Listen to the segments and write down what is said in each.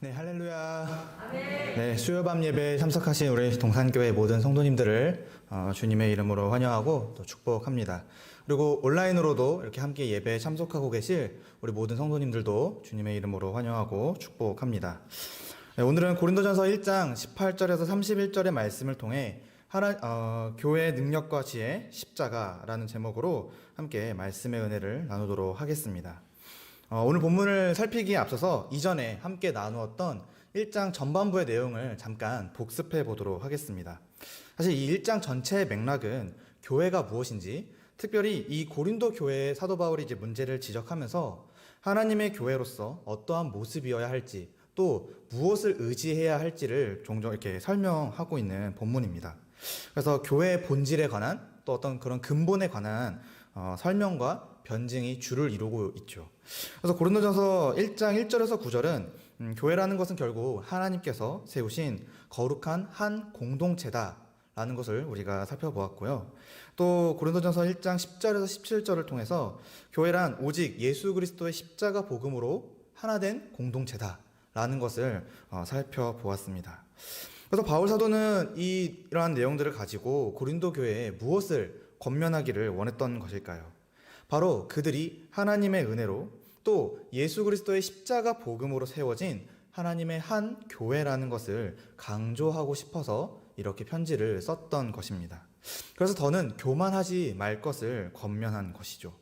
네, 할렐루야. 아멘. 네, 수요밤 예배에 참석하신 우리 동산교회 모든 성도님들을 주님의 이름으로 환영하고 또 축복합니다. 그리고 온라인으로도 이렇게 함께 예배에 참석하고 계실 우리 모든 성도님들도 주님의 이름으로 환영하고 축복합니다. 네, 오늘은 고린도전서 1장 18절에서 31절의 말씀을 통해 교회의 능력과 지혜 십자가라는 제목으로 함께 말씀의 은혜를 나누도록 하겠습니다. 오늘 본문을 살피기에 앞서서 이전에 함께 나누었던 1장 전반부의 내용을 잠깐 복습해 보도록 하겠습니다. 사실 이 1장 전체의 맥락은 교회가 무엇인지, 특별히 이 고린도 교회의 사도 바울이 이제 문제를 지적하면서 하나님의 교회로서 어떠한 모습이어야 할지, 또 무엇을 의지해야 할지를 종종 이렇게 설명하고 있는 본문입니다. 그래서 교회의 본질에 관한, 또 어떤 그런 근본에 관한 설명과 변증이 주를 이루고 있죠. 그래서 고린도전서 1장 1절에서 9절은 교회라는 것은 결국 하나님께서 세우신 거룩한 한 공동체다라는 것을 우리가 살펴보았고요. 또 고린도전서 1장 10절에서 17절을 통해서 교회란 오직 예수 그리스도의 십자가 복음으로 하나 된 공동체다라는 것을 살펴보았습니다. 그래서 바울 사도는 이러한 내용들을 가지고 고린도 교회에 무엇을 권면하기를 원했던 것일까요? 바로 그들이 하나님의 은혜로 또 예수 그리스도의 십자가 복음으로 세워진 하나님의 한 교회라는 것을 강조하고 싶어서 이렇게 편지를 썼던 것입니다. 그래서 더는 교만하지 말 것을 권면한 것이죠.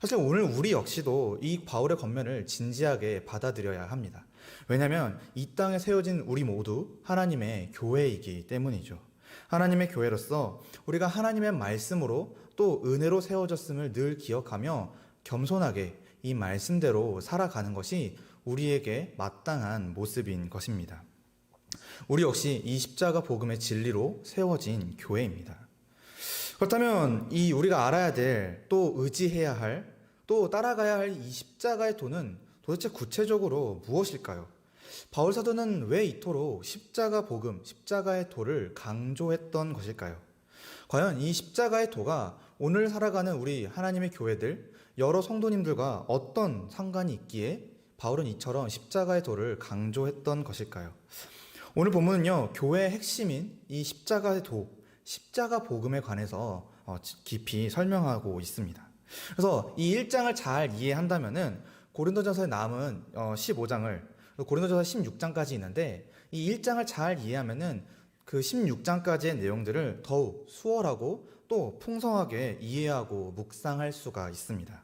사실 오늘 우리 역시도 이 바울의 권면을 진지하게 받아들여야 합니다. 왜냐하면 이 땅에 세워진 우리 모두 하나님의 교회이기 때문이죠. 하나님의 교회로서 우리가 하나님의 말씀으로 또 은혜로 세워졌음을 늘 기억하며 겸손하게 이 말씀대로 살아가는 것이 우리에게 마땅한 모습인 것입니다. 우리 역시 이 십자가 복음의 진리로 세워진 교회입니다. 그렇다면 이 우리가 알아야 될, 또 의지해야 할, 또 따라가야 할 이 십자가의 도는 도대체 구체적으로 무엇일까요? 바울 사도는 왜 이토록 십자가 복음, 십자가의 도를 강조했던 것일까요? 과연 이 십자가의 도가 오늘 살아가는 우리 하나님의 교회들, 여러 성도님들과 어떤 상관이 있기에 바울은 이처럼 십자가의 도를 강조했던 것일까요? 오늘 본문은요, 교회의 핵심인 이 십자가의 도, 십자가 복음에 관해서 깊이 설명하고 있습니다. 그래서 이 1장을 잘 이해한다면은 고린도전서에 남은 15장을, 고린도전서 16장까지 있는데 이 1장을 잘 이해하면은 그 16장까지의 내용들을 더욱 수월하고 또 풍성하게 이해하고 묵상할 수가 있습니다.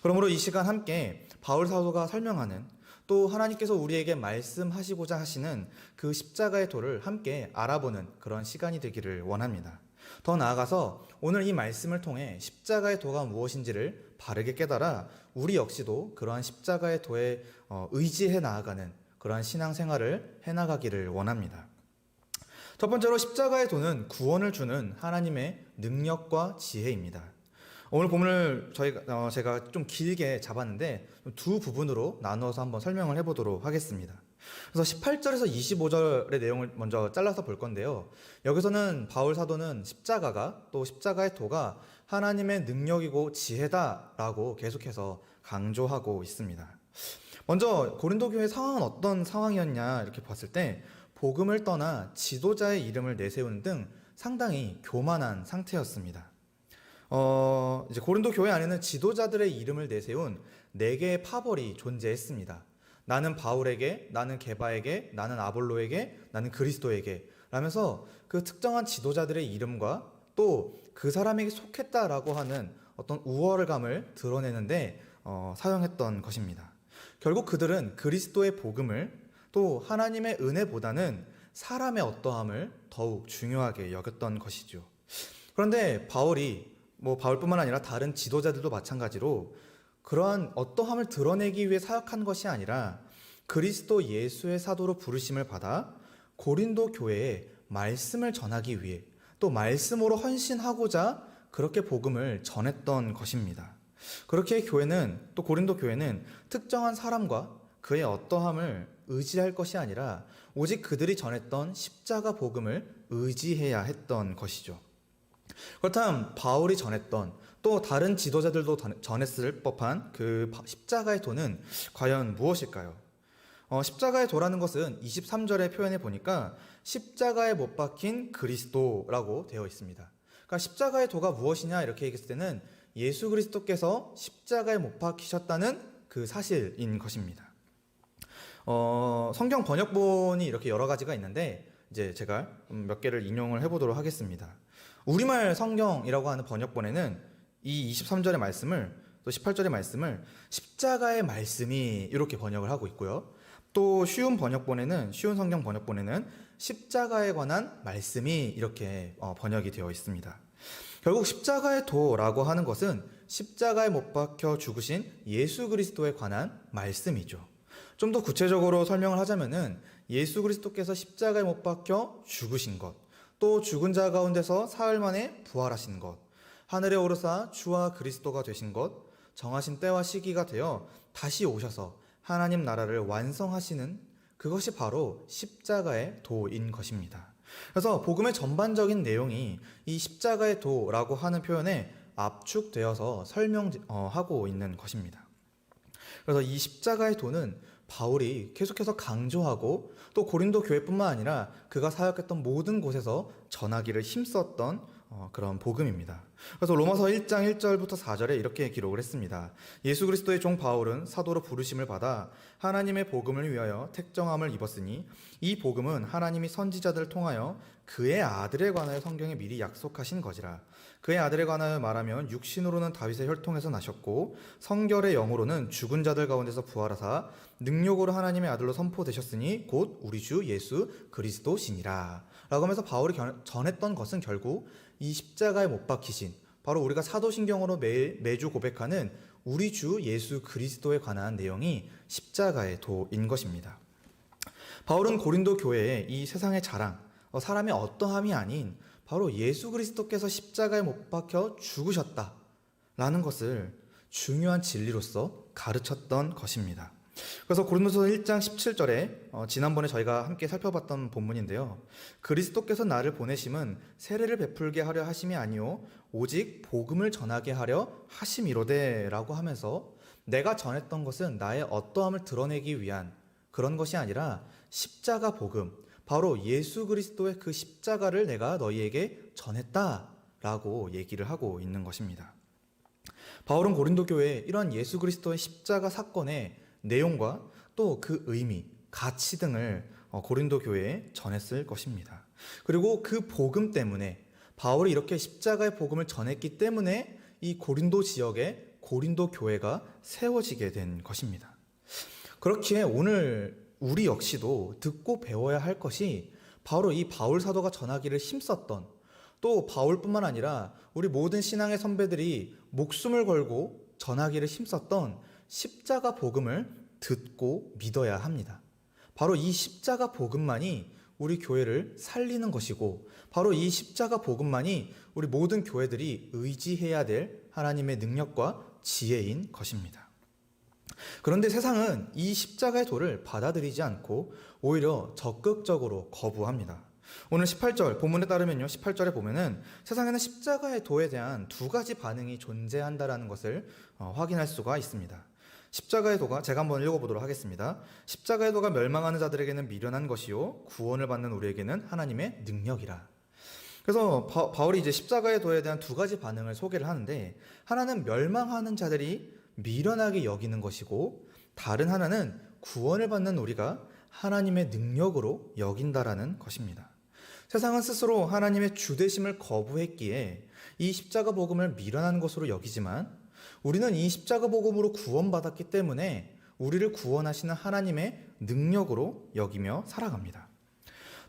그러므로 이 시간 함께 바울 사도가 설명하는, 또 하나님께서 우리에게 말씀하시고자 하시는 그 십자가의 도를 함께 알아보는 그런 시간이 되기를 원합니다. 더 나아가서 오늘 이 말씀을 통해 십자가의 도가 무엇인지를 바르게 깨달아 우리 역시도 그러한 십자가의 도에 의지해 나아가는 그러한 신앙생활을 해나가기를 원합니다. 첫 번째로 십자가의 도는 구원을 주는 하나님의 능력과 지혜입니다. 오늘 본문을 제가 좀 길게 잡았는데 두 부분으로 나누어서 한번 설명을 해보도록 하겠습니다. 그래서 18절에서 25절의 내용을 먼저 잘라서 볼 건데요. 여기서는 바울 사도는 십자가가, 또 십자가의 도가 하나님의 능력이고 지혜다라고 계속해서 강조하고 있습니다. 먼저 고린도 교회 상황은 어떤 상황이었냐 이렇게 봤을 때 복음을 떠나 지도자의 이름을 내세우는 등 상당히 교만한 상태였습니다. 이제 고린도 교회 안에는 지도자들의 이름을 내세운 4개의 파벌이 존재했습니다. 나는 바울에게, 나는 게바에게, 나는 아볼로에게, 나는 그리스도에게 라면서 그 특정한 지도자들의 이름과 또 그 사람에게 속했다라고 하는 어떤 우월감을 드러내는데 사용했던 것입니다. 결국 그들은 그리스도의 복음을, 또 하나님의 은혜보다는 사람의 어떠함을 더욱 중요하게 여겼던 것이죠. 그런데 바울뿐만 아니라 다른 지도자들도 마찬가지로 그러한 어떠함을 드러내기 위해 사역한 것이 아니라 그리스도 예수의 사도로 부르심을 받아 고린도 교회에 말씀을 전하기 위해, 또 말씀으로 헌신하고자 그렇게 복음을 전했던 것입니다. 그렇게 또 고린도 교회는 특정한 사람과 그의 어떠함을 의지할 것이 아니라 오직 그들이 전했던 십자가 복음을 의지해야 했던 것이죠. 그렇다면 바울이 전했던, 또 다른 지도자들도 전했을 법한 그 십자가의 도는 과연 무엇일까요? 십자가의 도라는 것은 23절에 표현해 보니까 십자가에 못 박힌 그리스도라고 되어 있습니다. 그러니까 십자가의 도가 무엇이냐 이렇게 얘기했을 때는 예수 그리스도께서 십자가에 못 박히셨다는 그 사실인 것입니다. 성경 번역본이 이렇게 여러 가지가 있는데 이제 제가 몇 개를 인용을 해보도록 하겠습니다. 우리말 성경이라고 하는 번역본에는 이 23절의 말씀을 또 18절의 말씀을 십자가의 말씀이 이렇게 번역을 하고 있고요. 또 쉬운 성경 번역본에는 십자가에 관한 말씀이 이렇게 번역이 되어 있습니다. 결국 십자가의 도라고 하는 것은 십자가에 못 박혀 죽으신 예수 그리스도에 관한 말씀이죠. 좀 더 구체적으로 설명을 하자면은 예수 그리스도께서 십자가에 못 박혀 죽으신 것, 또 죽은 자 가운데서 사흘 만에 부활하신 것, 하늘에 오르사 주와 그리스도가 되신 것, 정하신 때와 시기가 되어 다시 오셔서 하나님 나라를 완성하시는 그것이 바로 십자가의 도인 것입니다. 그래서 복음의 전반적인 내용이 이 십자가의 도라고 하는 표현에 압축되어서 설명하고 있는 것입니다. 그래서 이 십자가의 도는 바울이 계속해서 강조하고 또 고린도 교회뿐만 아니라 그가 사역했던 모든 곳에서 전하기를 힘썼던 그런 복음입니다. 그래서 로마서 1장 1절부터 4절에 이렇게 기록을 했습니다. 예수 그리스도의 종 바울은 사도로 부르심을 받아 하나님의 복음을 위하여 택정함을 입었으니 이 복음은 하나님이 선지자들을 통하여 그의 아들에 관하여 성경에 미리 약속하신 것이라. 그의 아들에 관하여 말하면 육신으로는 다윗의 혈통에서 나셨고 성결의 영으로는 죽은 자들 가운데서 부활하사 능력으로 하나님의 아들로 선포되셨으니 곧 우리 주 예수 그리스도시니라. 라고 하면서 바울이 전했던 것은 결국 이 십자가에 못 박히신, 바로 우리가 사도신경으로 매주 고백하는 우리 주 예수 그리스도에 관한 내용이 십자가의 도인 것입니다. 바울은 고린도 교회에 이 세상의 자랑, 사람의 어떠함이 아닌 바로 예수 그리스도께서 십자가에 못 박혀 죽으셨다라는 것을 중요한 진리로서 가르쳤던 것입니다. 그래서 고린도서 1장 17절에 지난번에 저희가 함께 살펴봤던 본문인데요. 그리스도께서 나를 보내심은 세례를 베풀게 하려 하심이 아니요 오직 복음을 전하게 하려 하심이로되 라고 하면서 내가 전했던 것은 나의 어떠함을 드러내기 위한 그런 것이 아니라 십자가 복음, 바로 예수 그리스도의 그 십자가를 내가 너희에게 전했다라고 얘기를 하고 있는 것입니다. 바울은 고린도 교회에 이런 예수 그리스도의 십자가 사건의 내용과 또 그 의미, 가치 등을 고린도 교회에 전했을 것입니다. 그리고 그 복음 때문에 바울이 이렇게 십자가의 복음을 전했기 때문에 이 고린도 지역에 고린도 교회가 세워지게 된 것입니다. 그렇기에 오늘 우리 역시도 듣고 배워야 할 것이 바로 이 바울 사도가 전하기를 힘썼던, 또 바울뿐만 아니라 우리 모든 신앙의 선배들이 목숨을 걸고 전하기를 힘썼던 십자가 복음을 듣고 믿어야 합니다. 바로 이 십자가 복음만이 우리 교회를 살리는 것이고, 바로 이 십자가 복음만이 우리 모든 교회들이 의지해야 될 하나님의 능력과 지혜인 것입니다. 그런데 세상은 이 십자가의 도를 받아들이지 않고 오히려 적극적으로 거부합니다. 오늘 18절, 본문에 따르면요, 18절에 보면은 세상에는 십자가의 도에 대한 두 가지 반응이 존재한다라는 것을 확인할 수가 있습니다. 십자가의 도가, 제가 한번 읽어보도록 하겠습니다. 십자가의 도가 멸망하는 자들에게는 미련한 것이요 구원을 받는 우리에게는 하나님의 능력이라. 그래서 바울이 이제 십자가의 도에 대한 두 가지 반응을 소개를 하는데, 하나는 멸망하는 자들이 미련하게 여기는 것이고, 다른 하나는 구원을 받는 우리가 하나님의 능력으로 여긴다라는 것입니다. 세상은 스스로 하나님의 주되심을 거부했기에 이 십자가 복음을 미련한 것으로 여기지만, 우리는 이 십자가 복음으로 구원받았기 때문에 우리를 구원하시는 하나님의 능력으로 여기며 살아갑니다.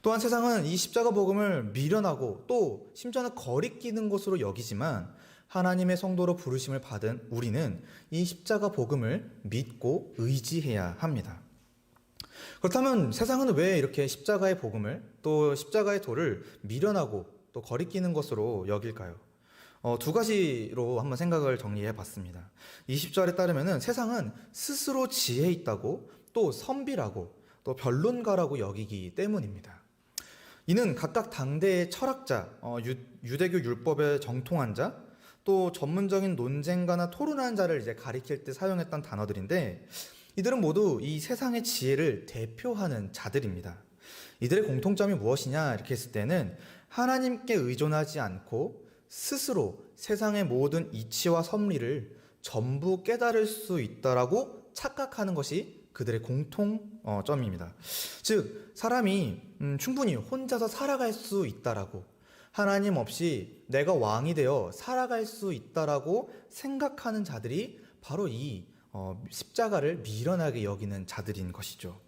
또한 세상은 이 십자가 복음을 미련하고 또 심지어는 거리끼는 것으로 여기지만, 하나님의 성도로 부르심을 받은 우리는 이 십자가 복음을 믿고 의지해야 합니다. 그렇다면 세상은 왜 이렇게 십자가의 복음을, 또 십자가의 도를 미련하고 또 거리끼는 것으로 여길까요? 두 가지로 한번 생각을 정리해 봤습니다. 20절에 따르면은 세상은 스스로 지혜 있다고, 또 선비라고, 또 변론가라고 여기기 때문입니다. 이는 각각 당대의 철학자, 유대교 율법에 정통한 자, 또 전문적인 논쟁가나 토론하는 자를 이제 가리킬 때 사용했던 단어들인데, 이들은 모두 이 세상의 지혜를 대표하는 자들입니다. 이들의 공통점이 무엇이냐 이렇게 했을 때는 하나님께 의존하지 않고 스스로 세상의 모든 이치와 섭리를 전부 깨달을 수 있다라고 착각하는 것이 그들의 공통점입니다. 즉 사람이 충분히 혼자서 살아갈 수 있다라고, 하나님 없이 내가 왕이 되어 살아갈 수 있다라고 생각하는 자들이 바로 이 십자가를 미련하게 여기는 자들인 것이죠.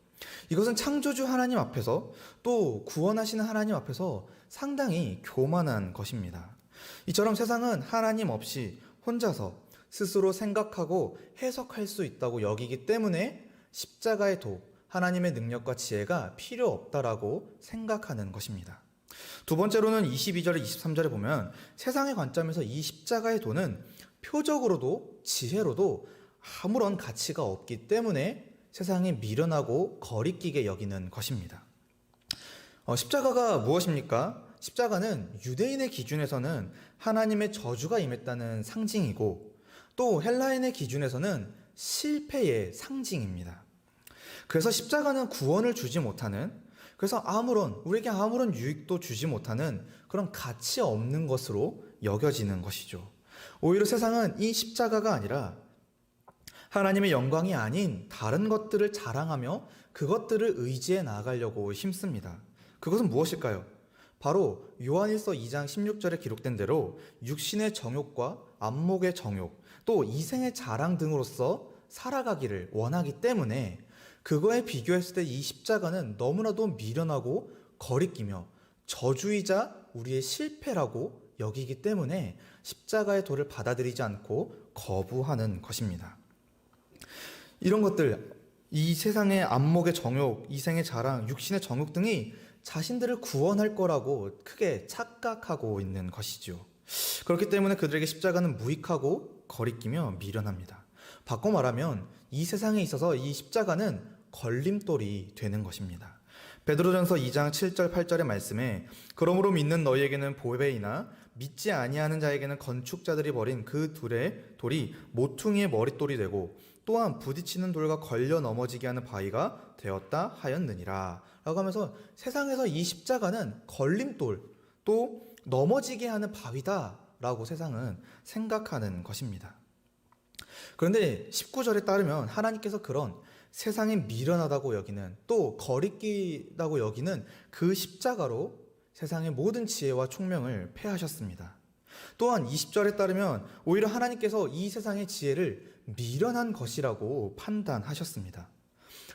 이것은 창조주 하나님 앞에서 또 구원하시는 하나님 앞에서 상당히 교만한 것입니다. 이처럼 세상은 하나님 없이 혼자서 스스로 생각하고 해석할 수 있다고 여기기 때문에 십자가의 도, 하나님의 능력과 지혜가 필요 없다라고 생각하는 것입니다. 두 번째로는 22절에 23절에 보면 세상의 관점에서 이 십자가의 도는 표적으로도 지혜로도 아무런 가치가 없기 때문에 세상에 미련하고 거리끼게 여기는 것입니다. 십자가가 무엇입니까? 십자가는 유대인의 기준에서는 하나님의 저주가 임했다는 상징이고 또 헬라인의 기준에서는 실패의 상징입니다. 그래서 십자가는 구원을 주지 못하는, 그래서 우리에게 아무런 유익도 주지 못하는 그런 가치 없는 것으로 여겨지는 것이죠. 오히려 세상은 이 십자가가 아니라 하나님의 영광이 아닌 다른 것들을 자랑하며 그것들을 의지해 나아가려고 힘씁니다. 그것은 무엇일까요? 바로 요한일서 2장 16절에 기록된 대로 육신의 정욕과 안목의 정욕, 또 이생의 자랑 등으로서 살아가기를 원하기 때문에 그거에 비교했을 때 이 십자가는 너무나도 미련하고 거리끼며 저주이자 우리의 실패라고 여기기 때문에 십자가의 도를 받아들이지 않고 거부하는 것입니다. 이런 것들, 이 세상의 안목의 정욕, 이생의 자랑, 육신의 정욕 등이 자신들을 구원할 거라고 크게 착각하고 있는 것이죠. 그렇기 때문에 그들에게 십자가는 무익하고 거리끼며 미련합니다. 바꿔 말하면 이 세상에 있어서 이 십자가는 걸림돌이 되는 것입니다. 베드로전서 2장 7절 8절의 말씀에 그러므로 믿는 너희에게는 보배이나 믿지 아니하는 자에게는 건축자들이 버린 그 둘의 돌이 모퉁이의 머릿돌이 되고 또한 부딪히는 돌과 걸려 넘어지게 하는 바위가 되었다 하였느니라 라고 하면서 세상에서 이 십자가는 걸림돌, 또 넘어지게 하는 바위다 라고 세상은 생각하는 것입니다. 그런데 19절에 따르면 하나님께서 그런 세상에 미련하다고 여기는, 또 거리끼다고 여기는 그 십자가로 세상의 모든 지혜와 총명을 패하셨습니다. 또한 20절에 따르면 오히려 하나님께서 이 세상의 지혜를 미련한 것이라고 판단하셨습니다.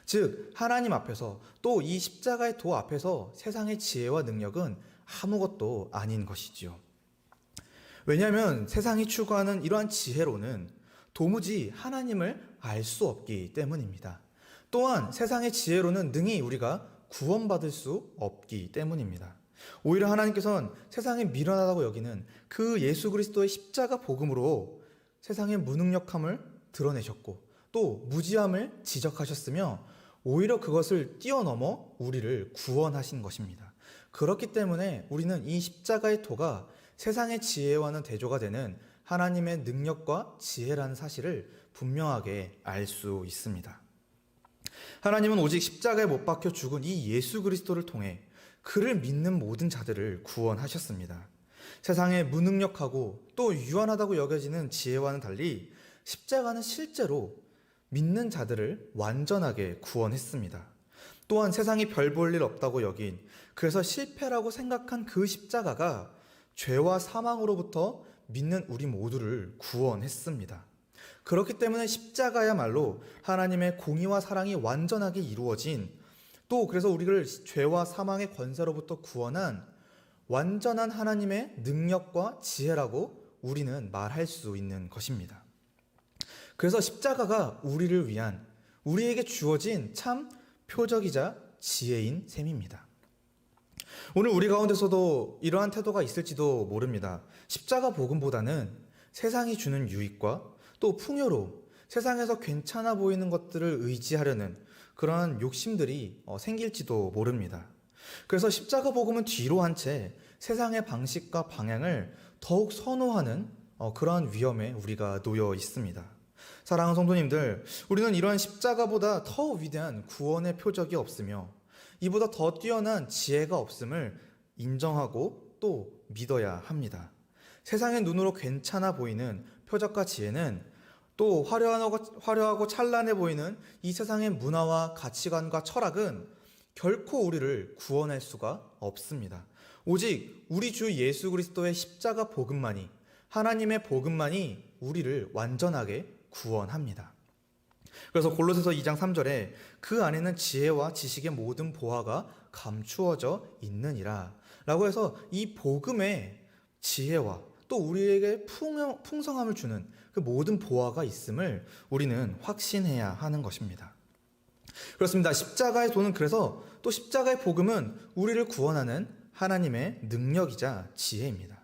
즉 하나님 앞에서 또 이 십자가의 도 앞에서 세상의 지혜와 능력은 아무것도 아닌 것이지요. 왜냐하면 세상이 추구하는 이러한 지혜로는 도무지 하나님을 알 수 없기 때문입니다. 또한 세상의 지혜로는 능히 우리가 구원받을 수 없기 때문입니다. 오히려 하나님께서는 세상에 미련하다고 여기는 그 예수 그리스도의 십자가 복음으로 세상의 무능력함을 드러내셨고 또 무지함을 지적하셨으며 오히려 그것을 뛰어넘어 우리를 구원하신 것입니다. 그렇기 때문에 우리는 이 십자가의 도가 세상의 지혜와는 대조가 되는 하나님의 능력과 지혜라는 사실을 분명하게 알 수 있습니다. 하나님은 오직 십자가에 못 박혀 죽은 이 예수 그리스도를 통해 그를 믿는 모든 자들을 구원하셨습니다. 세상에 무능력하고 또 유한하다고 여겨지는 지혜와는 달리 십자가는 실제로 믿는 자들을 완전하게 구원했습니다. 또한 세상이 별 볼 일 없다고 여긴, 그래서 실패라고 생각한 그 십자가가 죄와 사망으로부터 믿는 우리 모두를 구원했습니다. 그렇기 때문에 십자가야말로 하나님의 공의와 사랑이 완전하게 이루어진, 또 그래서 우리를 죄와 사망의 권세로부터 구원한 완전한 하나님의 능력과 지혜라고 우리는 말할 수 있는 것입니다. 그래서 십자가가 우리를 위한, 우리에게 주어진 참 표적이자 지혜인 셈입니다. 오늘 우리 가운데서도 이러한 태도가 있을지도 모릅니다. 십자가 복음보다는 세상이 주는 유익과 또 풍요로움, 세상에서 괜찮아 보이는 것들을 의지하려는 그러한 욕심들이 생길지도 모릅니다. 그래서 십자가 복음은 뒤로 한 채 세상의 방식과 방향을 더욱 선호하는 그러한 위험에 우리가 놓여 있습니다. 사랑하는 성도님들, 우리는 이러한 십자가보다 더 위대한 구원의 표적이 없으며 이보다 더 뛰어난 지혜가 없음을 인정하고 또 믿어야 합니다. 세상의 눈으로 괜찮아 보이는 표적과 지혜는 또 화려하고 찬란해 보이는 이 세상의 문화와 가치관과 철학은 결코 우리를 구원할 수가 없습니다. 오직 우리 주 예수 그리스도의 십자가 복음만이, 하나님의 복음만이 우리를 완전하게 구원합니다. 그래서 골로새서 2장 3절에 그 안에는 지혜와 지식의 모든 보화가 감추어져 있느니라 라고 해서 이 복음의 지혜와 또 우리에게 풍성함을 주는 그 모든 보화가 있음을 우리는 확신해야 하는 것입니다. 그렇습니다. 십자가의 도는, 그래서 또 십자가의 복음은 우리를 구원하는 하나님의 능력이자 지혜입니다.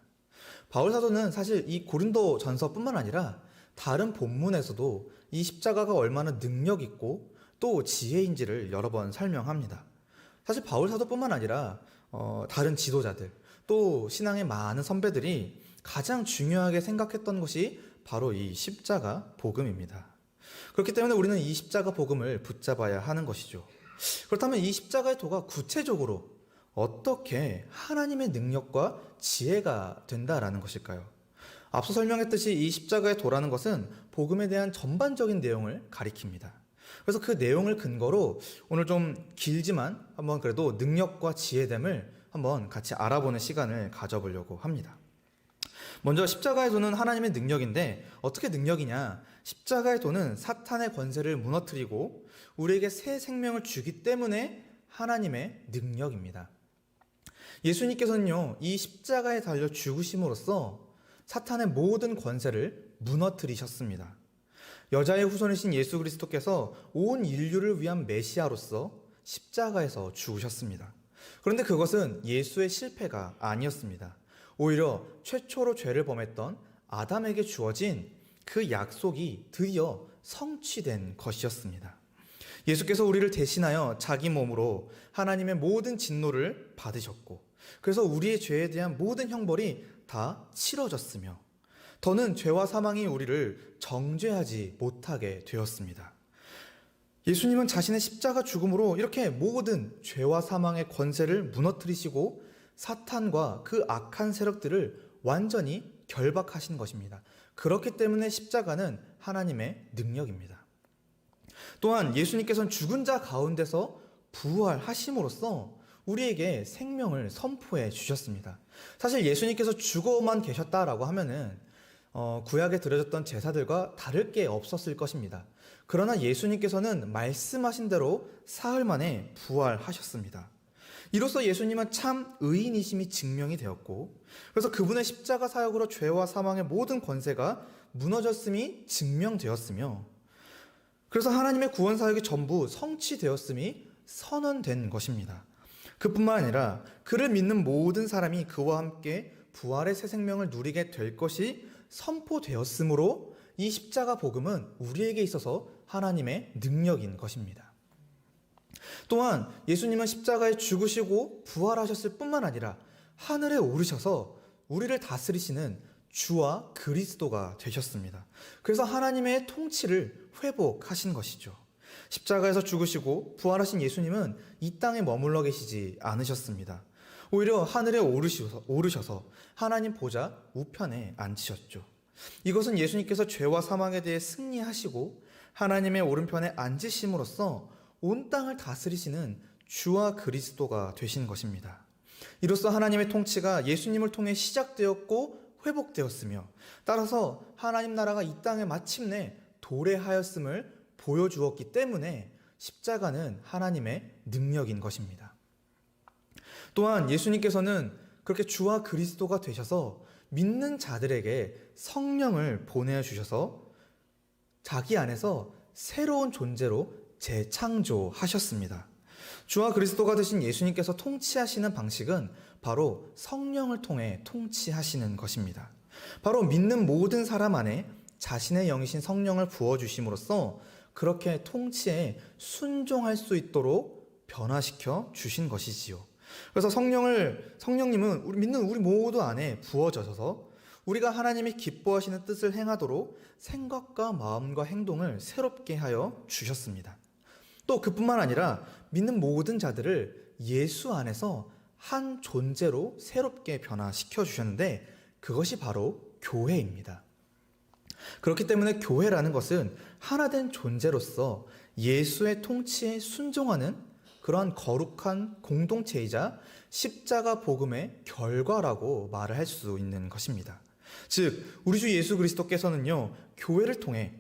바울 사도는 사실 이 고린도 전서뿐만 아니라 다른 본문에서도 이 십자가가 얼마나 능력 있고 또 지혜인지를 여러 번 설명합니다. 사실 바울 사도뿐만 아니라 다른 지도자들, 또 신앙의 많은 선배들이 가장 중요하게 생각했던 것이 바로 이 십자가 복음입니다. 그렇기 때문에 우리는 이 십자가 복음을 붙잡아야 하는 것이죠. 그렇다면 이 십자가의 도가 구체적으로 어떻게 하나님의 능력과 지혜가 된다라는 것일까요? 앞서 설명했듯이 이 십자가의 도라는 것은 복음에 대한 전반적인 내용을 가리킵니다. 그래서 그 내용을 근거로 오늘 좀 길지만 한번 그래도 능력과 지혜됨을 한번 같이 알아보는 시간을 가져보려고 합니다. 먼저 십자가의 도는 하나님의 능력인데 어떻게 능력이냐? 십자가의 도는 사탄의 권세를 무너뜨리고 우리에게 새 생명을 주기 때문에 하나님의 능력입니다. 예수님께서는요, 이 십자가에 달려 죽으심으로써 사탄의 모든 권세를 무너뜨리셨습니다. 여자의 후손이신 예수 그리스도께서 온 인류를 위한 메시아로서 십자가에서 죽으셨습니다. 그런데 그것은 예수의 실패가 아니었습니다. 오히려 최초로 죄를 범했던 아담에게 주어진 그 약속이 드디어 성취된 것이었습니다. 예수께서 우리를 대신하여 자기 몸으로 하나님의 모든 진노를 받으셨고, 그래서 우리의 죄에 대한 모든 형벌이 다 치러졌으며, 더는 죄와 사망이 우리를 정죄하지 못하게 되었습니다. 예수님은 자신의 십자가 죽음으로 이렇게 모든 죄와 사망의 권세를 무너뜨리시고 사탄과 그 악한 세력들을 완전히 결박하신 것입니다. 그렇기 때문에 십자가는 하나님의 능력입니다. 또한 예수님께서는 죽은 자 가운데서 부활하심으로써 우리에게 생명을 선포해 주셨습니다. 사실 예수님께서 죽어만 계셨다라고 하면은 구약에 드려졌던 제사들과 다를 게 없었을 것입니다. 그러나 예수님께서는 말씀하신 대로 사흘 만에 부활하셨습니다. 이로써 예수님은 참 의인이심이 증명이 되었고, 그래서 그분의 십자가 사역으로 죄와 사망의 모든 권세가 무너졌음이 증명되었으며, 그래서 하나님의 구원 사역이 전부 성취되었음이 선언된 것입니다. 그뿐만 아니라 그를 믿는 모든 사람이 그와 함께 부활의 새 생명을 누리게 될 것이 선포되었으므로 이 십자가 복음은 우리에게 있어서 하나님의 능력인 것입니다. 또한 예수님은 십자가에 죽으시고 부활하셨을 뿐만 아니라 하늘에 오르셔서 우리를 다스리시는 주와 그리스도가 되셨습니다. 그래서 하나님의 통치를 회복하신 것이죠. 십자가에서 죽으시고 부활하신 예수님은 이 땅에 머물러 계시지 않으셨습니다. 오히려 하늘에 오르셔서 하나님 보좌 우편에 앉으셨죠. 이것은 예수님께서 죄와 사망에 대해 승리하시고 하나님의 오른편에 앉으심으로써 온 땅을 다스리시는 주와 그리스도가 되신 것입니다. 이로써 하나님의 통치가 예수님을 통해 시작되었고 회복되었으며, 따라서 하나님 나라가 이 땅에 마침내 도래하였음을 보여주었기 때문에 십자가는 하나님의 능력인 것입니다. 또한 예수님께서는 그렇게 주와 그리스도가 되셔서 믿는 자들에게 성령을 보내주셔서 자기 안에서 새로운 존재로 재창조하셨습니다. 주와 그리스도가 되신 예수님께서 통치하시는 방식은 바로 성령을 통해 통치하시는 것입니다. 바로 믿는 모든 사람 안에 자신의 영이신 성령을 부어주심으로써 그렇게 통치에 순종할 수 있도록 변화시켜 주신 것이지요. 그래서 성령님은 믿는 우리 모두 안에 부어져서 우리가 하나님이 기뻐하시는 뜻을 행하도록 생각과 마음과 행동을 새롭게 하여 주셨습니다. 또 그뿐만 아니라 믿는 모든 자들을 예수 안에서 한 존재로 새롭게 변화시켜 주셨는데 그것이 바로 교회입니다. 그렇기 때문에 교회라는 것은 하나된 존재로서 예수의 통치에 순종하는 그러한 거룩한 공동체이자 십자가 복음의 결과라고 말을 할 수 있는 것입니다. 즉 우리 주 예수 그리스도께서는요, 교회를 통해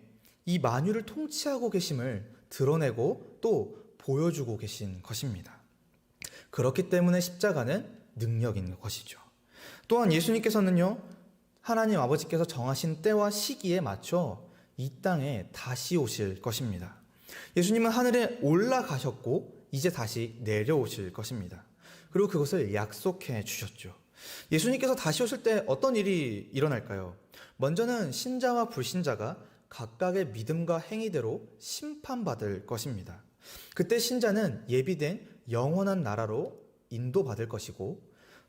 이 만유를 통치하고 계심을 드러내고 또 보여주고 계신 것입니다. 그렇기 때문에 십자가는 능력인 것이죠. 또한 예수님께서는요, 하나님 아버지께서 정하신 때와 시기에 맞춰 이 땅에 다시 오실 것입니다. 예수님은 하늘에 올라가셨고 이제 다시 내려오실 것입니다. 그리고 그것을 약속해 주셨죠. 예수님께서 다시 오실 때 어떤 일이 일어날까요? 먼저는 신자와 불신자가 각각의 믿음과 행위대로 심판받을 것입니다. 그때 신자는 예비된 영원한 나라로 인도받을 것이고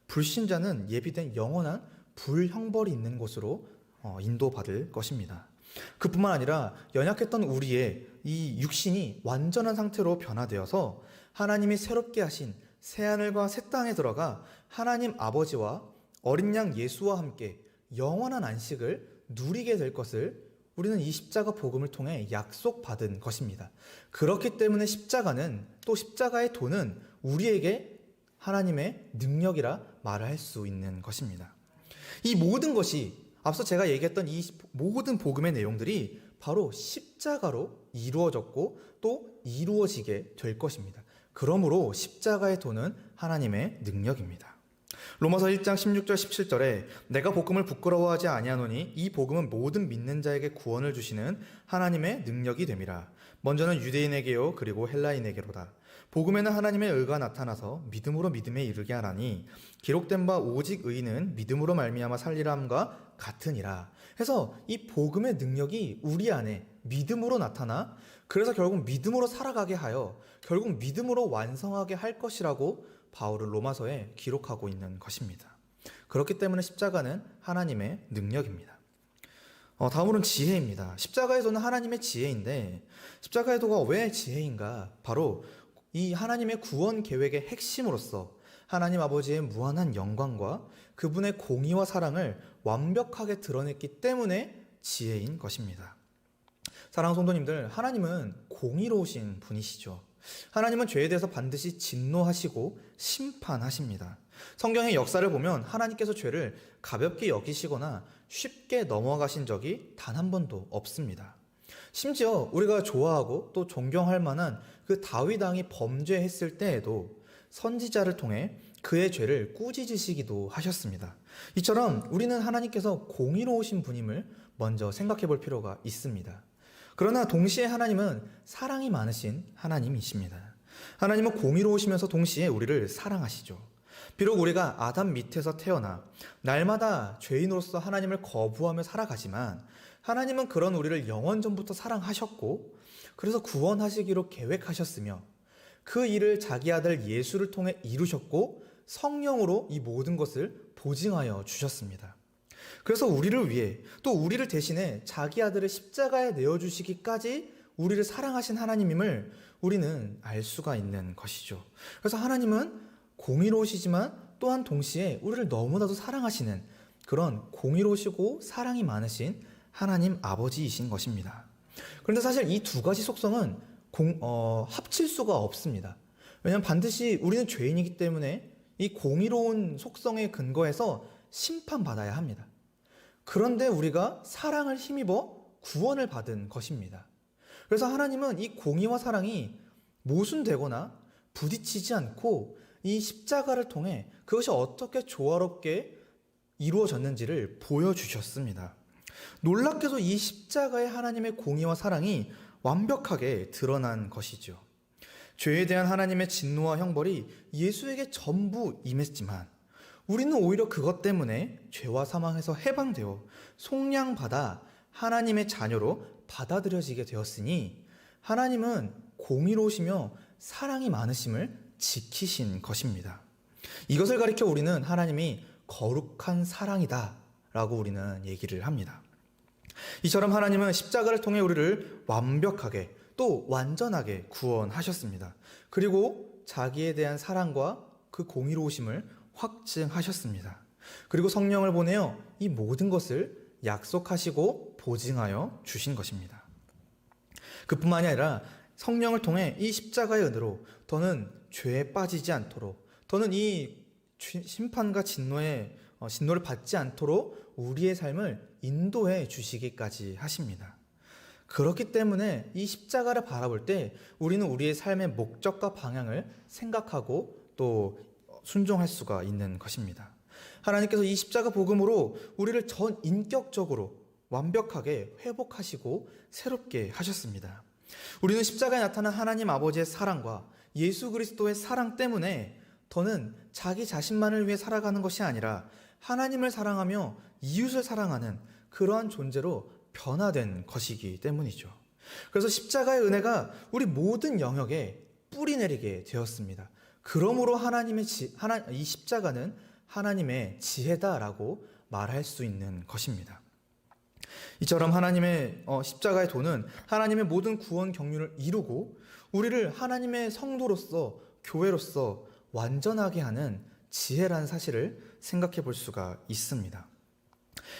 불신자는 예비된 영원한 불형벌이 있는 곳으로 인도받을 것입니다. 그뿐만 아니라 연약했던 우리의 이 육신이 완전한 상태로 변화되어서 하나님이 새롭게 하신 새하늘과 새 땅에 들어가 하나님 아버지와 어린 양 예수와 함께 영원한 안식을 누리게 될 것을 우리는 이 십자가 복음을 통해 약속받은 것입니다. 그렇기 때문에 십자가는, 또 십자가의 도는 우리에게 하나님의 능력이라 말을 할 수 있는 것입니다. 이 모든 것이, 앞서 제가 얘기했던 이 모든 복음의 내용들이 바로 십자가로 이루어졌고 또 이루어지게 될 것입니다. 그러므로 십자가의 도는 하나님의 능력입니다. 로마서 1장 16절 17절에 내가 복음을 부끄러워하지 아니하노니 이 복음은 모든 믿는 자에게 구원을 주시는 하나님의 능력이 됨이라. 먼저는 유대인에게요 그리고 헬라인에게로다. 복음에는 하나님의 의가 나타나서 믿음으로 믿음에 이르게 하나니 기록된 바 오직 의인은 믿음으로 말미암아 살리라 함과 같으니라. 해서 이 복음의 능력이 우리 안에 믿음으로 나타나 그래서 결국 믿음으로 살아가게 하여 결국 믿음으로 완성하게 할 것이라고 바울은 로마서에 기록하고 있는 것입니다. 그렇기 때문에 십자가는 하나님의 능력입니다. 다음으로는 지혜입니다. 십자가의 도는 하나님의 지혜인데 십자가의 도가 왜 지혜인가? 바로 이 하나님의 구원 계획의 핵심으로서 하나님 아버지의 무한한 영광과 그분의 공의와 사랑을 완벽하게 드러냈기 때문에 지혜인 것입니다. 사랑하는 성도님들, 하나님은 공의로우신 분이시죠. 하나님은 죄에 대해서 반드시 진노하시고 심판하십니다. 성경의 역사를 보면 하나님께서 죄를 가볍게 여기시거나 쉽게 넘어가신 적이 단 한 번도 없습니다. 심지어 우리가 좋아하고 또 존경할 만한 그 다윗 왕이 범죄했을 때에도 선지자를 통해 그의 죄를 꾸짖으시기도 하셨습니다. 이처럼 우리는 하나님께서 공의로우신 분임을 먼저 생각해 볼 필요가 있습니다. 그러나 동시에 하나님은 사랑이 많으신 하나님이십니다. 하나님은 공의로우시면서 동시에 우리를 사랑하시죠. 비록 우리가 아담 밑에서 태어나 날마다 죄인으로서 하나님을 거부하며 살아가지만 하나님은 그런 우리를 영원 전부터 사랑하셨고 그래서 구원하시기로 계획하셨으며 그 일을 자기 아들 예수를 통해 이루셨고 성령으로 이 모든 것을 보증하여 주셨습니다. 그래서 우리를 위해 또 우리를 대신해 자기 아들을 십자가에 내어주시기까지 우리를 사랑하신 하나님임을 우리는 알 수가 있는 것이죠. 그래서 하나님은 공의로우시지만 또한 동시에 우리를 너무나도 사랑하시는 그런 공의로우시고 사랑이 많으신 하나님 아버지이신 것입니다. 그런데 사실 이 두 가지 속성은 합칠 수가 없습니다. 왜냐하면 반드시 우리는 죄인이기 때문에 이 공의로운 속성에 근거해서 심판받아야 합니다. 그런데 우리가 사랑을 힘입어 구원을 받은 것입니다. 그래서 하나님은 이 공의와 사랑이 모순되거나 부딪히지 않고 이 십자가를 통해 그것이 어떻게 조화롭게 이루어졌는지를 보여주셨습니다. 놀랍게도 이 십자가의 하나님의 공의와 사랑이 완벽하게 드러난 것이죠. 죄에 대한 하나님의 진노와 형벌이 예수에게 전부 임했지만 우리는 오히려 그것 때문에 죄와 사망에서 해방되어 속량받아 하나님의 자녀로 받아들여지게 되었으니 하나님은 공의로우시며 사랑이 많으심을 지키신 것입니다. 이것을 가리켜 우리는 하나님이 거룩한 사랑이다 라고 우리는 얘기를 합니다. 이처럼 하나님은 십자가를 통해 우리를 완벽하게 또 완전하게 구원하셨습니다. 그리고 자기에 대한 사랑과 그 공의로우심을 확증하셨습니다. 그리고 성령을 보내어 이 모든 것을 약속하시고 보증하여 주신 것입니다. 그뿐만이 아니라 성령을 통해 이 십자가의 은혜로 더는 죄에 빠지지 않도록, 더는 이 심판과 진노를 받지 않도록 우리의 삶을 인도해 주시기까지 하십니다. 그렇기 때문에 이 십자가를 바라볼 때 우리는 우리의 삶의 목적과 방향을 생각하고 또 순종할 수가 있는 것입니다. 하나님께서 이 십자가 복음으로 우리를 전 인격적으로 완벽하게 회복하시고 새롭게 하셨습니다. 우리는 십자가에 나타난 하나님 아버지의 사랑과 예수 그리스도의 사랑 때문에 더는 자기 자신만을 위해 살아가는 것이 아니라 하나님을 사랑하며 이웃을 사랑하는 그러한 존재로 변화된 것이기 때문이죠. 그래서 십자가의 은혜가 우리 모든 영역에 뿌리 내리게 되었습니다. 그러므로 이 십자가는 하나님의 지혜다라고 말할 수 있는 것입니다. 이처럼 하나님의 십자가의 도는 하나님의 모든 구원 경륜을 이루고 우리를 하나님의 성도로서 교회로서 완전하게 하는 지혜라는 사실을 생각해 볼 수가 있습니다.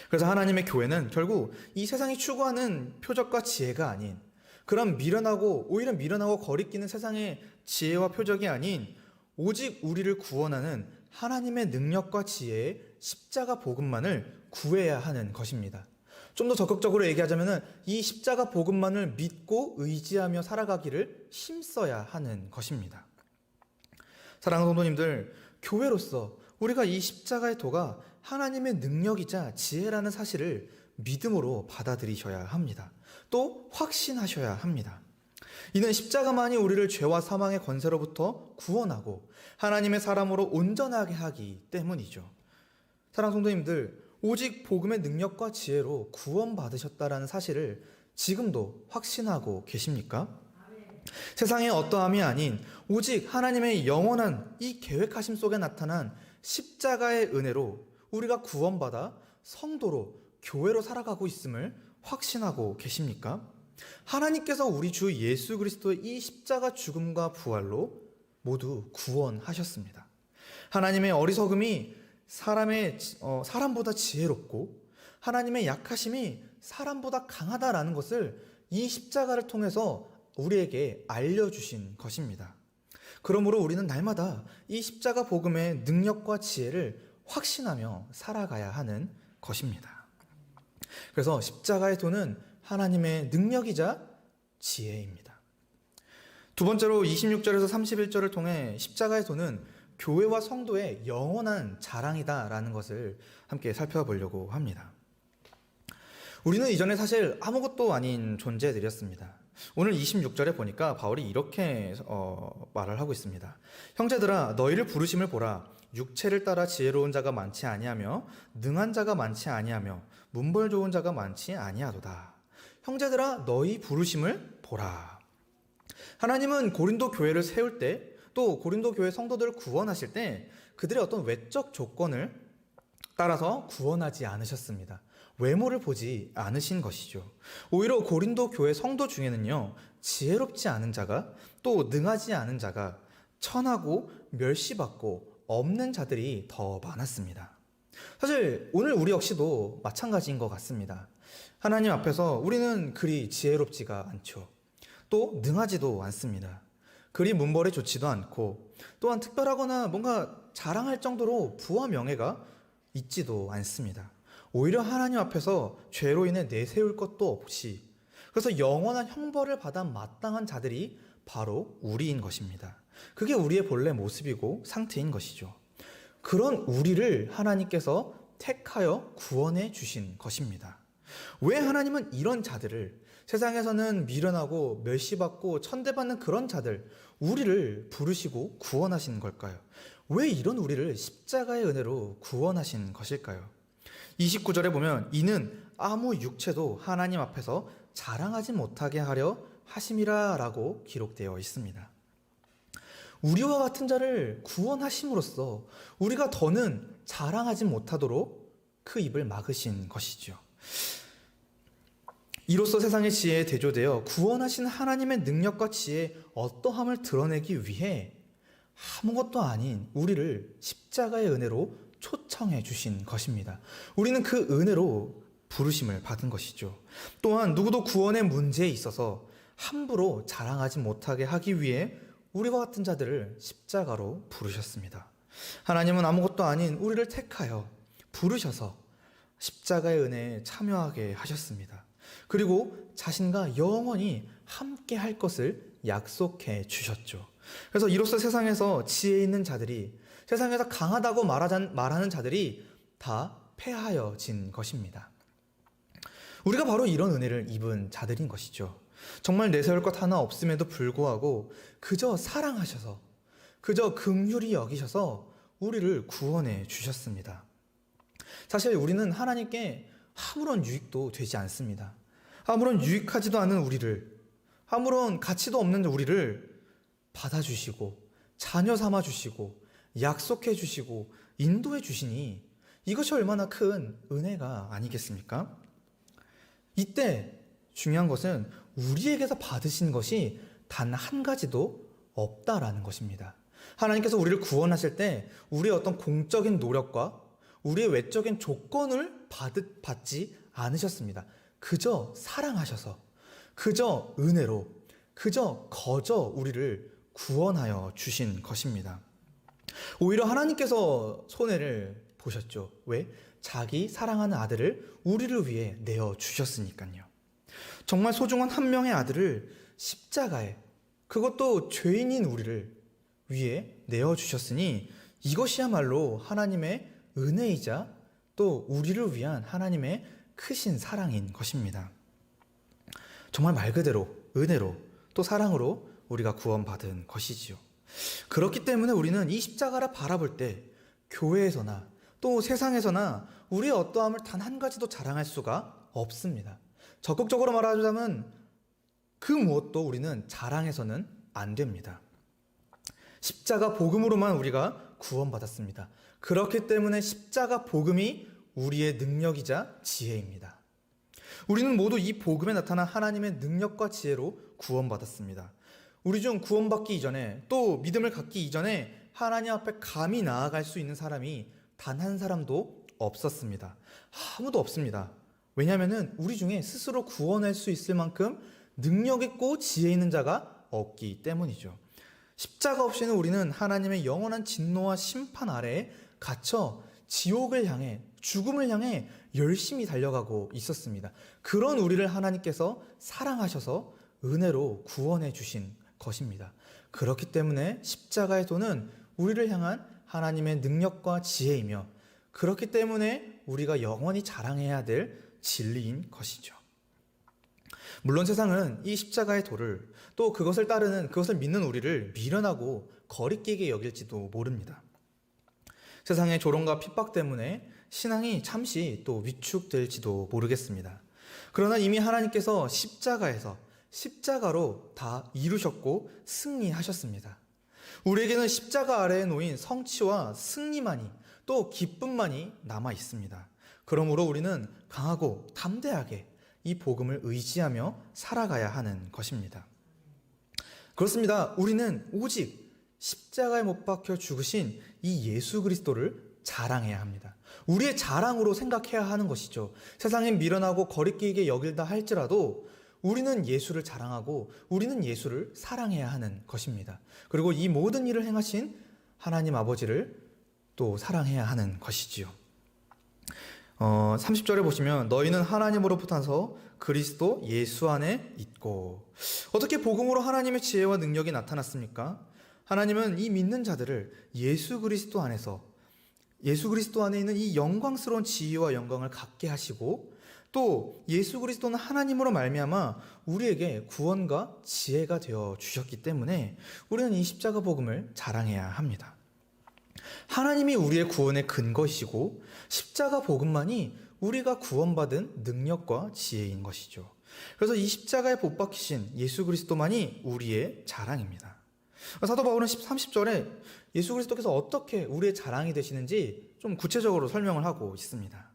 그래서 하나님의 교회는 결국 이 세상이 추구하는 표적과 지혜가 아닌 그런 오히려 미련하고 거리끼는 세상의 지혜와 표적이 아닌 오직 우리를 구원하는 하나님의 능력과 지혜의 십자가 복음만을 구해야 하는 것입니다. 좀 더 적극적으로 얘기하자면 이 십자가 복음만을 믿고 의지하며 살아가기를 힘써야 하는 것입니다. 사랑하는 성도님들, 교회로서 우리가 이 십자가의 도가 하나님의 능력이자 지혜라는 사실을 믿음으로 받아들이셔야 합니다. 또 확신하셔야 합니다. 이는 십자가만이 우리를 죄와 사망의 권세로부터 구원하고 하나님의 사람으로 온전하게 하기 때문이죠. 사랑하는 성도님들, 오직 복음의 능력과 지혜로 구원받으셨다라는 사실을 지금도 확신하고 계십니까? 세상의 어떠함이 아닌 오직 하나님의 영원한 이 계획하심 속에 나타난 십자가의 은혜로 우리가 구원받아 성도로 교회로 살아가고 있음을 확신하고 계십니까? 하나님께서 우리 주 예수 그리스도의 이 십자가 죽음과 부활로 모두 구원하셨습니다. 하나님의 어리석음이 사람보다 지혜롭고 하나님의 약하심이 사람보다 강하다라는 것을 이 십자가를 통해서 우리에게 알려주신 것입니다. 그러므로 우리는 날마다 이 십자가 복음의 능력과 지혜를 확신하며 살아가야 하는 것입니다. 그래서 십자가의 도는 하나님의 능력이자 지혜입니다. 두 번째로 26절에서 31절을 통해 십자가의 도는 교회와 성도의 영원한 자랑이다라는 것을 함께 살펴보려고 합니다. 우리는 이전에 사실 아무것도 아닌 존재들이었습니다. 오늘 26절에 보니까 바울이 이렇게 말을 하고 있습니다. 형제들아, 너희를 부르심을 보라. 육체를 따라 지혜로운 자가 많지 아니하며 능한 자가 많지 아니하며 문벌 좋은 자가 많지 아니하도다. 형제들아, 너희 부르심을 보라. 하나님은 고린도 교회를 세울 때, 또 고린도 교회 성도들을 구원하실 때 그들의 어떤 외적 조건을 따라서 구원하지 않으셨습니다. 외모를 보지 않으신 것이죠. 오히려 고린도 교회 성도 중에는요, 지혜롭지 않은 자가, 또 능하지 않은 자가, 천하고 멸시받고 없는 자들이 더 많았습니다. 사실 오늘 우리 역시도 마찬가지인 것 같습니다. 하나님 앞에서 우리는 그리 지혜롭지가 않죠. 또 능하지도 않습니다. 그리 문벌이 좋지도 않고 또한 특별하거나 뭔가 자랑할 정도로 부와 명예가 있지도 않습니다. 오히려 하나님 앞에서 죄로 인해 내세울 것도 없이, 그래서 영원한 형벌을 받아 마땅한 자들이 바로 우리인 것입니다. 그게 우리의 본래 모습이고 상태인 것이죠. 그런 우리를 하나님께서 택하여 구원해 주신 것입니다. 왜 하나님은 이런 자들을, 세상에서는 미련하고 멸시받고 천대받는 그런 자들, 우리를 부르시고 구원하신 걸까요? 왜 이런 우리를 십자가의 은혜로 구원하신 것일까요? 29절에 보면 이는 아무 육체도 하나님 앞에서 자랑하지 못하게 하려 하심이라 라고 기록되어 있습니다. 우리와 같은 자를 구원하심으로써 우리가 더는 자랑하지 못하도록 그 입을 막으신 것이죠. 이로써 세상의 지혜에 대조되어 구원하신 하나님의 능력과 지혜의 어떠함을 드러내기 위해 아무것도 아닌 우리를 십자가의 은혜로 초청해 주신 것입니다. 우리는 그 은혜로 부르심을 받은 것이죠. 또한 누구도 구원의 문제에 있어서 함부로 자랑하지 못하게 하기 위해 우리와 같은 자들을 십자가로 부르셨습니다. 하나님은 아무것도 아닌 우리를 택하여 부르셔서 십자가의 은혜에 참여하게 하셨습니다. 그리고 자신과 영원히 함께 할 것을 약속해 주셨죠. 그래서 이로써 세상에서 지혜 있는 자들이, 세상에서 강하다고 말하는 자들이 다 패하여진 것입니다. 우리가 바로 이런 은혜를 입은 자들인 것이죠. 정말 내세울 것 하나 없음에도 불구하고 그저 사랑하셔서, 그저 긍휼히 여기셔서 우리를 구원해 주셨습니다. 사실 우리는 하나님께 아무런 유익도 되지 않습니다. 아무런 유익하지도 않은 우리를, 아무런 가치도 없는 우리를 받아주시고 자녀 삼아 주시고 약속해 주시고 인도해 주시니 이것이 얼마나 큰 은혜가 아니겠습니까? 이때 중요한 것은 우리에게서 받으신 것이 단 한 가지도 없다라는 것입니다. 하나님께서 우리를 구원하실 때 우리의 어떤 공적인 노력과 우리의 외적인 조건을 받지 않으셨습니다. 그저 사랑하셔서, 그저 은혜로, 그저 거저 우리를 구원하여 주신 것입니다. 오히려 하나님께서 손해를 보셨죠. 왜? 자기 사랑하는 아들을 우리를 위해 내어 주셨으니까요. 정말 소중한 한 명의 아들을 십자가에, 그것도 죄인인 우리를 위해 내어 주셨으니 이것이야말로 하나님의 은혜이자 또 우리를 위한 하나님의 크신 사랑인 것입니다. 정말 말 그대로 은혜로 또 사랑으로 우리가 구원받은 것이지요. 그렇기 때문에 우리는 이 십자가를 바라볼 때 교회에서나 또 세상에서나 우리의 어떠함을 단 한 가지도 자랑할 수가 없습니다. 적극적으로 말하자면 그 무엇도 우리는 자랑해서는 안 됩니다. 십자가 복음으로만 우리가 구원받았습니다. 그렇기 때문에 십자가 복음이 우리의 능력이자 지혜입니다. 우리는 모두 이 복음에 나타난 하나님의 능력과 지혜로 구원받았습니다. 우리 중 구원받기 이전에 또 믿음을 갖기 이전에 하나님 앞에 감히 나아갈 수 있는 사람이 단 한 사람도 없었습니다. 아무도 없습니다. 왜냐하면 우리 중에 스스로 구원할 수 있을 만큼 능력 있고 지혜 있는 자가 없기 때문이죠. 십자가 없이는 우리는 하나님의 영원한 진노와 심판 아래에 갇혀 지옥을 향해, 죽음을 향해 열심히 달려가고 있었습니다. 그런 우리를 하나님께서 사랑하셔서 은혜로 구원해 주신 것입니다. 그렇기 때문에 십자가의 도는 우리를 향한 하나님의 능력과 지혜이며, 그렇기 때문에 우리가 영원히 자랑해야 될 진리인 것이죠. 물론 세상은 이 십자가의 도를, 또 그것을 따르는, 그것을 믿는 우리를 미련하고 거리끼게 여길지도 모릅니다. 세상의 조롱과 핍박 때문에 신앙이 잠시 또 위축될지도 모르겠습니다. 그러나 이미 하나님께서 십자가로 다 이루셨고 승리하셨습니다. 우리에게는 십자가 아래에 놓인 성취와 승리만이, 또 기쁨만이 남아 있습니다. 그러므로 우리는 강하고 담대하게 이 복음을 의지하며 살아가야 하는 것입니다. 그렇습니다. 우리는 오직 십자가에 못 박혀 죽으신 이 예수 그리스도를 자랑해야 합니다. 우리의 자랑으로 생각해야 하는 것이죠. 세상엔 미련하고 거리끼게 여길다 할지라도 우리는 예수를 자랑하고 우리는 예수를 사랑해야 하는 것입니다. 그리고 이 모든 일을 행하신 하나님 아버지를 또 사랑해야 하는 것이지요. 30절에 보시면 너희는 하나님으로부터 나서 그리스도 예수 안에 있고. 어떻게 복음으로 하나님의 지혜와 능력이 나타났습니까? 하나님은 이 믿는 자들을 예수 그리스도 안에 있는 이 영광스러운 지혜와 영광을 갖게 하시고, 또 예수 그리스도는 하나님으로 말미암아 우리에게 구원과 지혜가 되어 주셨기 때문에 우리는 이 십자가 복음을 자랑해야 합니다. 하나님이 우리의 구원의 근거이시고 십자가 복음만이 우리가 구원받은 능력과 지혜인 것이죠. 그래서 이 십자가에 못 박히신 예수 그리스도만이 우리의 자랑입니다. 사도 바울은 30절에 예수 그리스도께서 어떻게 우리의 자랑이 되시는지 좀 구체적으로 설명을 하고 있습니다.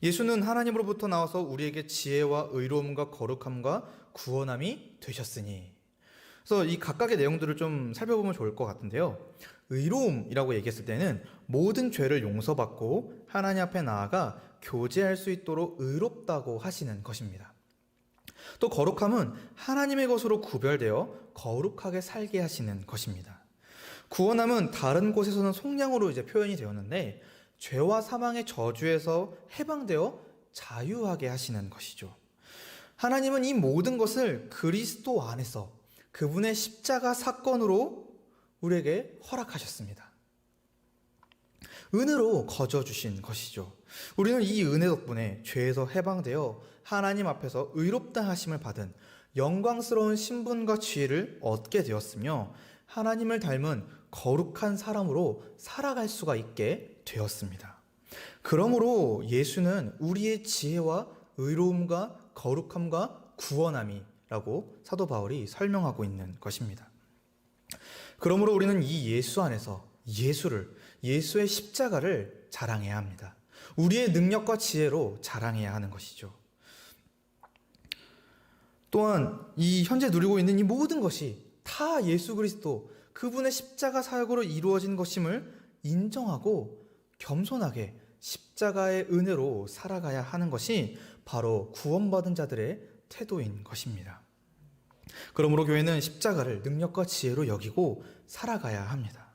예수는 하나님으로부터 나와서 우리에게 지혜와 의로움과 거룩함과 구원함이 되셨으니. 그래서 이 각각의 내용들을 좀 살펴보면 좋을 것 같은데요. 의로움이라고 얘기했을 때는 모든 죄를 용서받고 하나님 앞에 나아가 교제할 수 있도록 의롭다고 하시는 것입니다. 또 거룩함은 하나님의 것으로 구별되어 거룩하게 살게 하시는 것입니다. 구원함은 다른 곳에서는 속량으로 표현이 되었는데 죄와 사망의 저주에서 해방되어 자유하게 하시는 것이죠. 하나님은 이 모든 것을 그리스도 안에서 그분의 십자가 사건으로 우리에게 허락하셨습니다. 은혜로 거저 주신 것이죠. 우리는 이 은혜 덕분에 죄에서 해방되어 하나님 앞에서 의롭다 하심을 받은 영광스러운 신분과 지혜를 얻게 되었으며 하나님을 닮은 거룩한 사람으로 살아갈 수가 있게 되었습니다. 그러므로 예수는 우리의 지혜와 의로움과 거룩함과 구원함이라고 사도 바울이 설명하고 있는 것입니다. 그러므로 우리는 이 예수 안에서 예수의 십자가를 자랑해야 합니다. 우리의 능력과 지혜로 자랑해야 하는 것이죠. 또한 이 현재 누리고 있는 이 모든 것이 다 예수 그리스도 그분의 십자가 사역으로 이루어진 것임을 인정하고 겸손하게 십자가의 은혜로 살아가야 하는 것이 바로 구원받은 자들의 태도인 것입니다. 그러므로 교회는 십자가를 능력과 지혜로 여기고 살아가야 합니다.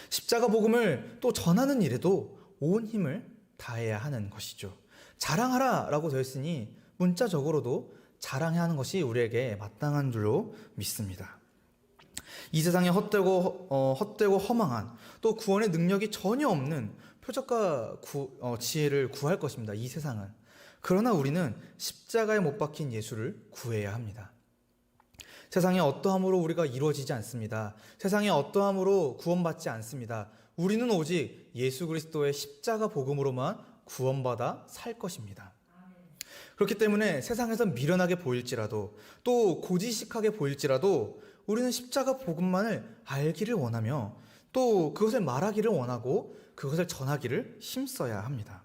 십자가 복음을 또 전하는 일에도 온 힘을 다해야 하는 것이죠. 자랑하라 라고 되어 있으니 문자적으로도 자랑해야 하는 것이 우리에게 마땅한 줄로 믿습니다. 이 세상에 헛되고 허망한 또 구원의 능력이 전혀 없는 표적과 지혜를 구할 것입니다. 이 세상은. 그러나 우리는 십자가에 못 박힌 예수를 구해야 합니다. 세상에 어떠함으로 우리가 이루어지지 않습니다. 세상에 어떠함으로 구원받지 않습니다. 우리는 오직 예수 그리스도의 십자가 복음으로만 구원받아 살 것입니다. 그렇기 때문에 세상에서 미련하게 보일지라도 또 고지식하게 보일지라도 우리는 십자가 복음만을 알기를 원하며 또 그것을 말하기를 원하고 그것을 전하기를 힘써야 합니다.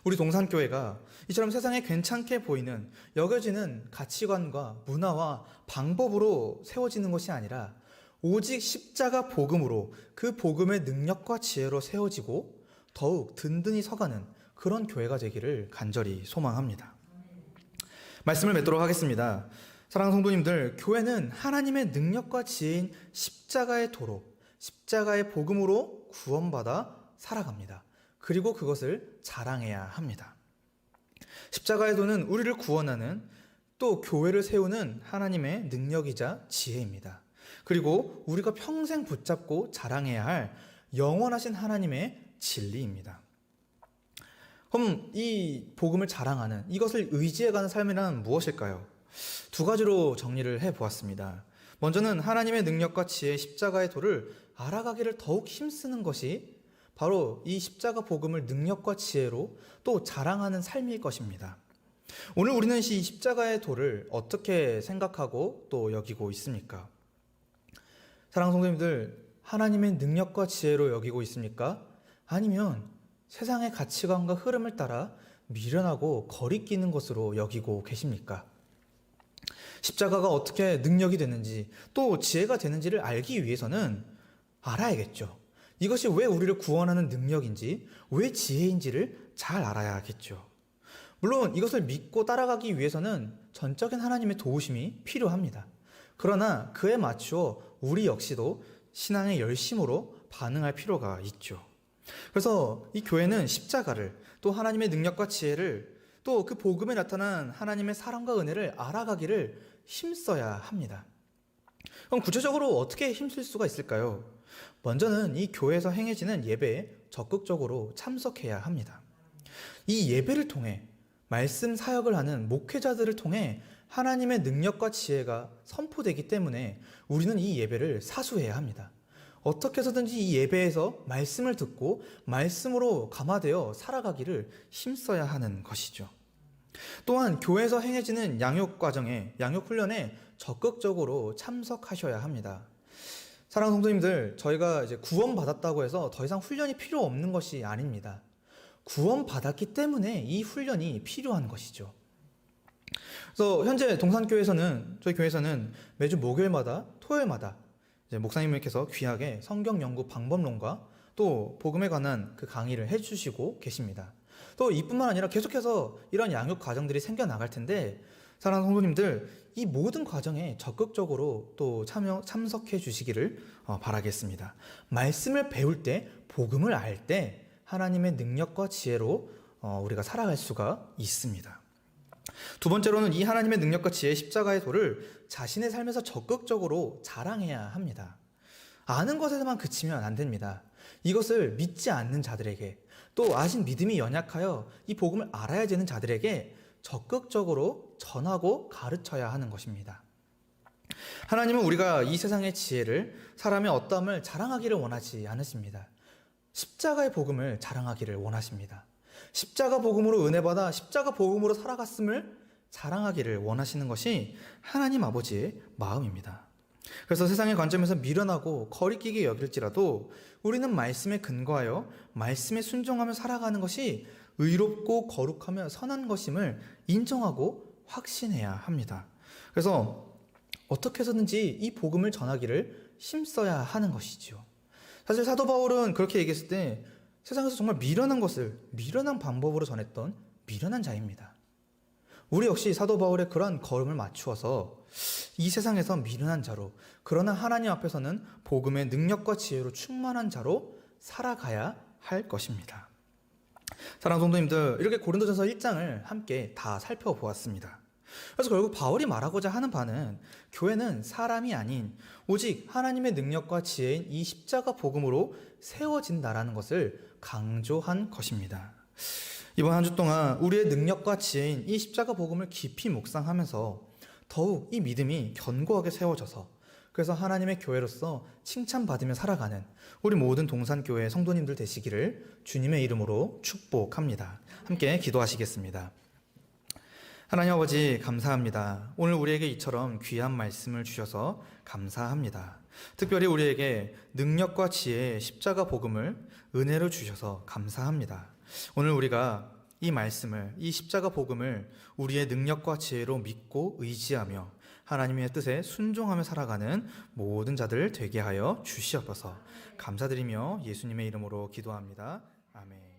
우리 동산교회가 이처럼 세상에 괜찮게 보이는 여겨지는 가치관과 문화와 방법으로 세워지는 것이 아니라 오직 십자가 복음으로 그 복음의 능력과 지혜로 세워지고 더욱 든든히 서가는 그런 교회가 되기를 간절히 소망합니다. 말씀을 맺도록 하겠습니다. 사랑하는 성도님들, 교회는 하나님의 능력과 지혜인 십자가의 도로, 십자가의 복음으로 구원받아 살아갑니다. 그리고 그것을 자랑해야 합니다. 십자가의 도는 우리를 구원하는 또 교회를 세우는 하나님의 능력이자 지혜입니다. 그리고 우리가 평생 붙잡고 자랑해야 할 영원하신 하나님의 진리입니다. 그럼 이 복음을 자랑하는 이것을 의지해가는 삶이란 무엇일까요? 두 가지로 정리를 해보았습니다. 먼저는 하나님의 능력과 지혜의 십자가의 도를 알아가기를 더욱 힘쓰는 것이 바로 이 십자가 복음을 능력과 지혜로 또 자랑하는 삶일 것입니다. 오늘 우리는 이 십자가의 도를 어떻게 생각하고 또 여기고 있습니까? 사랑하는 성도님들, 하나님의 능력과 지혜로 여기고 있습니까? 아니면 세상의 가치관과 흐름을 따라 미련하고 거리끼는 것으로 여기고 계십니까? 십자가가 어떻게 능력이 되는지 또 지혜가 되는지를 알기 위해서는 알아야겠죠. 이것이 왜 우리를 구원하는 능력인지, 왜 지혜인지를 잘 알아야겠죠. 물론 이것을 믿고 따라가기 위해서는 전적인 하나님의 도우심이 필요합니다. 그러나 그에 맞추어 우리 역시도 신앙의 열심으로 반응할 필요가 있죠. 그래서 이 교회는 십자가를 또 하나님의 능력과 지혜를 또 그 복음에 나타난 하나님의 사랑과 은혜를 알아가기를 힘써야 합니다. 그럼 구체적으로 어떻게 힘쓸 수가 있을까요? 먼저는 이 교회에서 행해지는 예배에 적극적으로 참석해야 합니다. 이 예배를 통해 말씀 사역을 하는 목회자들을 통해 하나님의 능력과 지혜가 선포되기 때문에 우리는 이 예배를 사수해야 합니다. 어떻게 해서든지 이 예배에서 말씀을 듣고 말씀으로 감화되어 살아가기를 힘써야 하는 것이죠. 또한 교회에서 행해지는 양육 과정에, 양육 훈련에 적극적으로 참석하셔야 합니다. 사랑하는 성도님들, 저희가 이제 구원받았다고 해서 더 이상 훈련이 필요 없는 것이 아닙니다. 구원받았기 때문에 이 훈련이 필요한 것이죠. 그래서 현재 동산교회에서는, 저희 교회에서는 매주 목요일마다, 토요일마다 이제 목사님께서 귀하게 성경 연구 방법론과 또 복음에 관한 그 강의를 해주시고 계십니다. 또 이뿐만 아니라 계속해서 이런 양육 과정들이 생겨나갈 텐데, 사랑하는 성도님들, 이 모든 과정에 적극적으로 또 참석해 주시기를 바라겠습니다. 말씀을 배울 때, 복음을 알 때 하나님의 능력과 지혜로 우리가 살아갈 수가 있습니다. 두 번째로는 이 하나님의 능력과 지혜의 십자가의 도를 자신의 삶에서 적극적으로 자랑해야 합니다. 아는 것에서만 그치면 안 됩니다. 이것을 믿지 않는 자들에게, 또 아직 믿음이 연약하여 이 복음을 알아야 되는 자들에게 적극적으로 전하고 가르쳐야 하는 것입니다. 하나님은 우리가 이 세상의 지혜를, 사람의 어떠함을 자랑하기를 원하지 않으십니다. 십자가의 복음을 자랑하기를 원하십니다. 십자가 복음으로 은혜받아 십자가 복음으로 살아갔음을 자랑하기를 원하시는 것이 하나님 아버지의 마음입니다. 그래서 세상의 관점에서 미련하고 거리끼게 여길지라도 우리는 말씀에 근거하여 말씀에 순종하며 살아가는 것이 의롭고 거룩하며 선한 것임을 인정하고 확신해야 합니다. 그래서 어떻게 해서든지 이 복음을 전하기를 힘써야 하는 것이죠. 사실 사도 바울은 그렇게 얘기했을 때 세상에서 정말 미련한 것을 미련한 방법으로 전했던 미련한 자입니다. 우리 역시 사도 바울의 그러한 걸음을 맞추어서 이 세상에서 미련한 자로, 그러나 하나님 앞에서는 복음의 능력과 지혜로 충만한 자로 살아가야 할 것입니다. 사랑하는 성도님들, 이렇게 고린도전서 1장을 함께 다 살펴보았습니다. 그래서 결국 바울이 말하고자 하는 바는 교회는 사람이 아닌 오직 하나님의 능력과 지혜인 이 십자가 복음으로 세워진다라는 것을 강조한 것입니다. 이번 한 주 동안 우리의 능력과 지혜인 이 십자가 복음을 깊이 묵상하면서 더욱 이 믿음이 견고하게 세워져서, 그래서 하나님의 교회로서 칭찬받으며 살아가는 우리 모든 동산교회 성도님들 되시기를 주님의 이름으로 축복합니다. 함께 기도하시겠습니다. 하나님 아버지, 감사합니다. 오늘 우리에게 이처럼 귀한 말씀을 주셔서 감사합니다. 특별히 우리에게 능력과 지혜의 십자가 복음을 은혜로 주셔서 감사합니다. 오늘 우리가 이 말씀을, 이 십자가 복음을 우리의 능력과 지혜로 믿고 의지하며 하나님의 뜻에 순종하며 살아가는 모든 자들 되게 하여 주시옵소서. 감사드리며 예수님의 이름으로 기도합니다. 아멘.